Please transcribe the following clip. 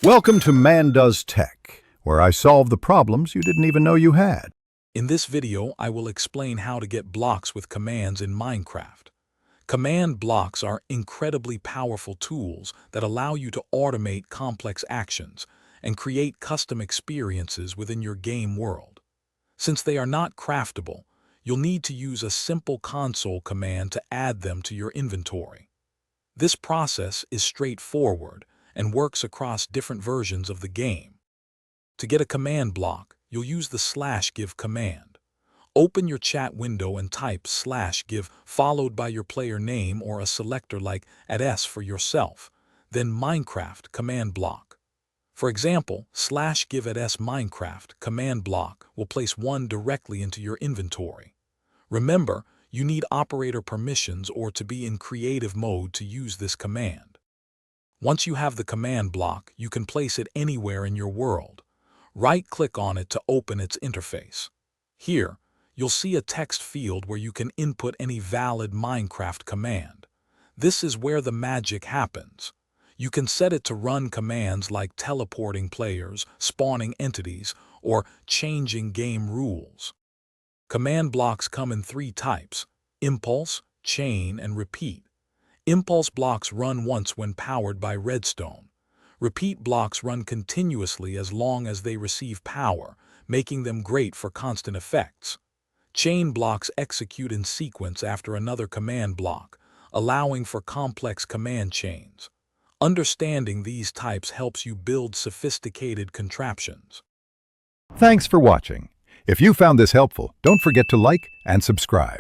Welcome to Man Does Tech, where I solve the problems you didn't even know you had. In this video, I will explain how to get blocks with commands in Minecraft. Command blocks are incredibly powerful tools that allow you to automate complex actions and create custom experiences within your game world. Since they are not craftable, you'll need to use a simple console command to add them to your inventory. This process is straightforward and works across different versions of the game. To get a command block, you'll use the /give command. Open your chat window and type /give followed by your player name or a selector like @s for yourself, then Minecraft command block. For example, /give @s Minecraft command block will place one directly into your inventory. Remember, you need operator permissions or to be in creative mode to use this command. Once you have the command block, you can place it anywhere in your world. Right-click on it to open its interface. Here, you'll see a text field where you can input any valid Minecraft command. This is where the magic happens. You can set it to run commands like teleporting players, spawning entities, or changing game rules. Command blocks come in 3 types: impulse, chain, and repeat. Impulse blocks run once when powered by redstone. Repeat blocks run continuously as long as they receive power, making them great for constant effects. Chain blocks execute in sequence after another command block, allowing for complex command chains. Understanding these types helps you build sophisticated contraptions. Thanks for watching. If you found this helpful, don't forget to like and subscribe.